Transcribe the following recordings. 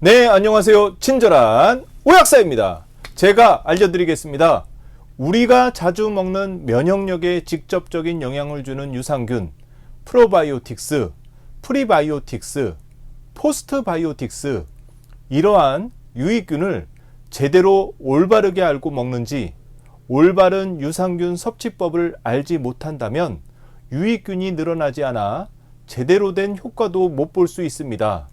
네, 안녕하세요. 친절한 오약사입니다. 제가 알려드리겠습니다. 우리가 자주 먹는 면역력에 직접적인 영향을 주는 유산균, 프로바이오틱스, 프리바이오틱스, 포스트바이오틱스, 이러한 유익균을 제대로 올바르게 알고 먹는지, 올바른 유산균 섭취법을 알지 못한다면 유익균이 늘어나지 않아 제대로 된 효과도 못 볼 수 있습니다.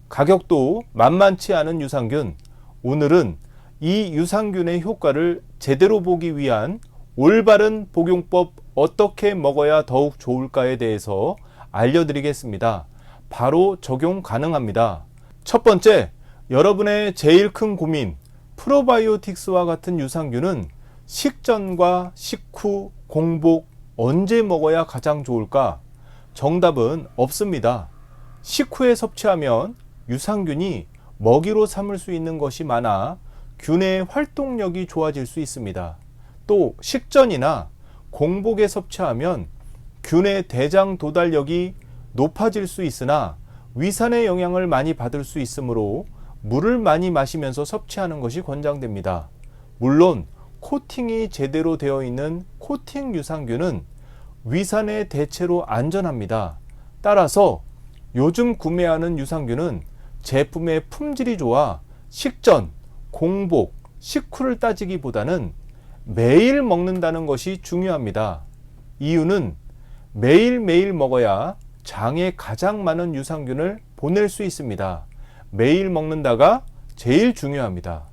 가격도 만만치 않은 유산균, 오늘은 이 유산균의 효과를 제대로 보기 위한 올바른 복용법, 어떻게 먹어야 더욱 좋을까에 대해서 알려드리겠습니다. 바로 적용 가능합니다. 첫 번째, 여러분의 제일 큰 고민, 프로바이오틱스와 같은 유산균은 식전과 식후, 공복, 언제 먹어야 가장 좋을까? 정답은 없습니다. 식후에 섭취하면 유산균이 먹이로 삼을 수 있는 것이 많아 균의 활동력이 좋아질 수 있습니다. 또 식전이나 공복에 섭취하면 균의 대장 도달력이 높아질 수 있으나 위산의 영향을 많이 받을 수 있으므로 물을 많이 마시면서 섭취하는 것이 권장됩니다. 물론 코팅이 제대로 되어 있는 코팅 유산균은 위산의 대체로 안전합니다. 따라서 요즘 구매하는 유산균은 제품의 품질이 좋아 식전, 공복, 식후를 따지기보다는 매일 먹는다는 것이 중요합니다. 이유는 매일매일 먹어야 장에 가장 많은 유산균을 보낼 수 있습니다. 매일 먹는다가 제일 중요합니다.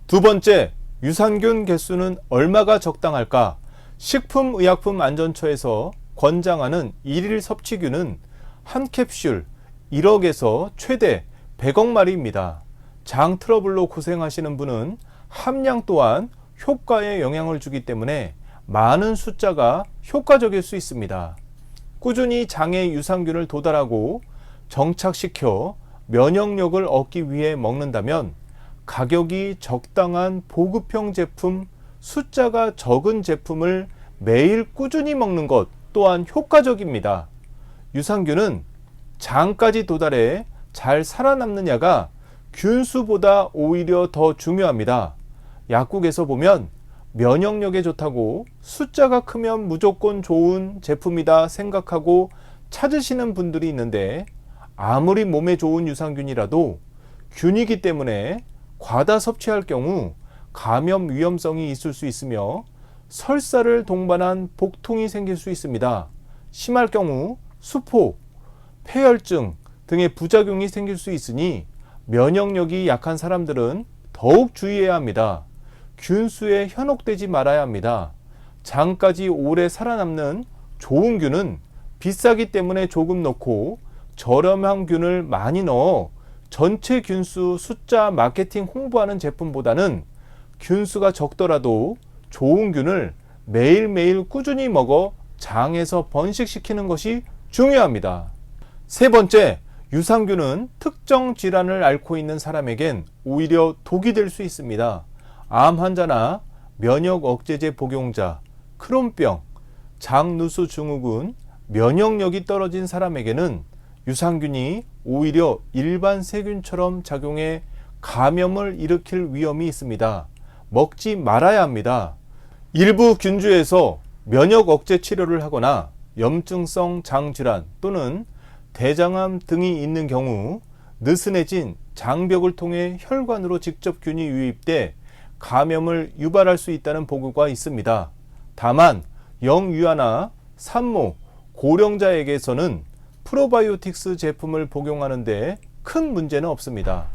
두 번째, 유산균 개수는 얼마가 적당할까? 식품의약품안전처에서 권장하는 일일 섭취균은 한 캡슐 1억에서 최대 100억 마리입니다. 장 트러블로 고생하시는 분은 함량 또한 효과에 영향을 주기 때문에 많은 숫자가 효과적일 수 있습니다. 꾸준히 장에 유산균을 도달하고 정착시켜 면역력을 얻기 위해 먹는다면 가격이 적당한 보급형 제품, 숫자가 적은 제품을 매일 꾸준히 먹는 것 또한 효과적입니다. 유산균은 장까지 도달해 잘 살아남느냐가 균수보다 오히려 더 중요합니다. 약국에서 보면 면역력에 좋다고 숫자가 크면 무조건 좋은 제품이다 생각하고 찾으시는 분들이 있는데, 아무리 몸에 좋은 유산균이라도 균이기 때문에 과다 섭취할 경우 감염 위험성이 있을 수 있으며 설사를 동반한 복통이 생길 수 있습니다. 심할 경우 수포, 폐혈증 등의 부작용이 생길 수 있으니 면역력이 약한 사람들은 더욱 주의해야 합니다. 균수에 현혹되지 말아야 합니다. 장까지 오래 살아남는 좋은 균은 비싸기 때문에 조금 넣고 저렴한 균을 많이 넣어 전체 균수 숫자 마케팅 홍보하는 제품보다는 균수가 적더라도 좋은 균을 매일매일 꾸준히 먹어 장에서 번식시키는 것이 중요합니다. 세 번째, 유산균은 특정 질환을 앓고 있는 사람에겐 오히려 독이 될 수 있습니다. 암 환자나 면역 억제제 복용자, 크론병, 장누수 증후군, 면역력이 떨어진 사람에게는 유산균이 오히려 일반 세균처럼 작용해 감염을 일으킬 위험이 있습니다. 먹지 말아야 합니다. 일부 균주에서 면역 억제 치료를 하거나 염증성 장질환 또는 대장암 등이 있는 경우 느슨해진 장벽을 통해 혈관으로 직접 균이 유입돼 감염을 유발할 수 있다는 보고가 있습니다. 다만 영유아나 산모, 고령자에게서는 프로바이오틱스 제품을 복용하는데 큰 문제는 없습니다.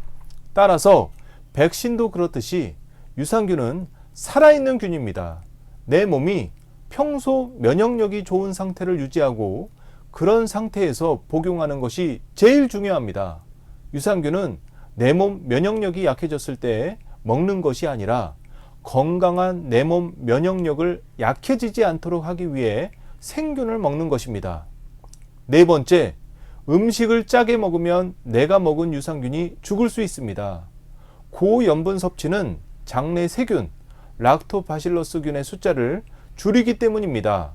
따라서 백신도 그렇듯이 유산균은 살아있는 균입니다. 내 몸이 평소 면역력이 좋은 상태를 유지하고 그런 상태에서 복용하는 것이 제일 중요합니다. 유산균은 내 몸 면역력이 약해졌을 때 먹는 것이 아니라 건강한 내 몸 면역력을 약해지지 않도록 하기 위해 생균을 먹는 것입니다. 네 번째, 음식을 짜게 먹으면 내가 먹은 유산균이 죽을 수 있습니다. 고염분 섭취는 장내 세균, 락토바실러스균의 숫자를 줄이기 때문입니다.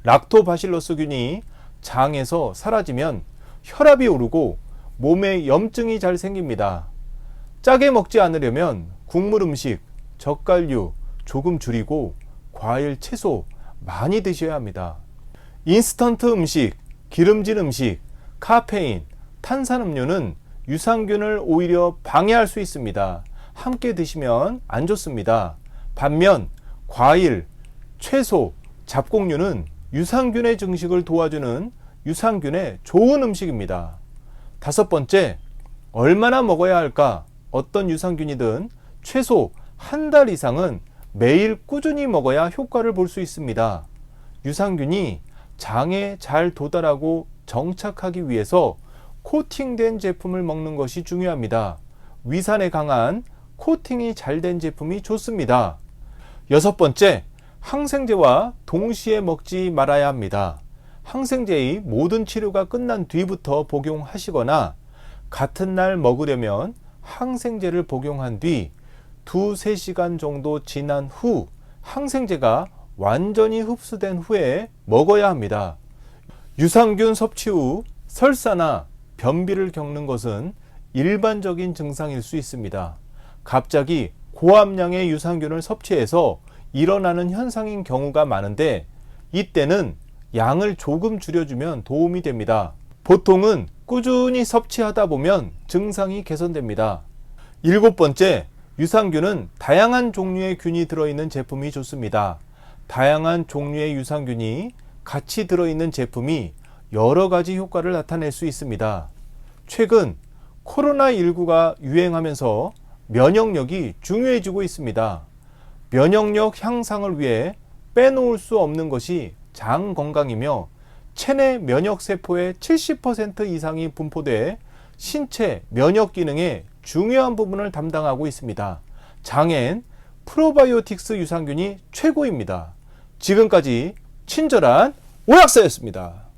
락토바실러스균이 장에서 사라지면 혈압이 오르고 몸에 염증이 잘 생깁니다. 짜게 먹지 않으려면 국물 음식, 젓갈류 조금 줄이고 과일, 채소 많이 드셔야 합니다. 인스턴트 음식, 기름진 음식, 카페인, 탄산음료는 유산균을 오히려 방해할 수 있습니다. 함께 드시면 안 좋습니다. 반면 과일, 채소, 잡곡류는 유산균의 증식을 도와주는 유산균의 좋은 음식입니다. 다섯 번째, 얼마나 먹어야 할까? 어떤 유산균이든 최소 한 달 이상은 매일 꾸준히 먹어야 효과를 볼 수 있습니다. 유산균이 장에 잘 도달하고 정착하기 위해서 코팅된 제품을 먹는 것이 중요합니다. 위산에 강한 코팅이 잘 된 제품이 좋습니다. 여섯 번째, 항생제와 동시에 먹지 말아야 합니다. 항생제의 모든 치료가 끝난 뒤부터 복용하시거나 같은 날 먹으려면 항생제를 복용한 뒤 2-3시간 정도 지난 후 항생제가 완전히 흡수된 후에 먹어야 합니다. 유산균 섭취 후 설사나 변비를 겪는 것은 일반적인 증상일 수 있습니다. 갑자기 고함량의 유산균을 섭취해서 일어나는 현상인 경우가 많은데 이때는 양을 조금 줄여주면 도움이 됩니다. 보통은 꾸준히 섭취하다 보면 증상이 개선됩니다. 일곱 번째, 유산균은 다양한 종류의 균이 들어있는 제품이 좋습니다. 다양한 종류의 유산균이 같이 들어있는 제품이 여러 가지 효과를 나타낼 수 있습니다. 최근 코로나19가 유행하면서 면역력이 중요해지고 있습니다. 면역력 향상을 위해 빼놓을 수 없는 것이 장 건강이며 체내 면역세포의 70% 이상이 분포돼 신체 면역 기능의 중요한 부분을 담당하고 있습니다. 장엔 프로바이오틱스 유산균이 최고입니다. 지금까지 친절한 오약사였습니다.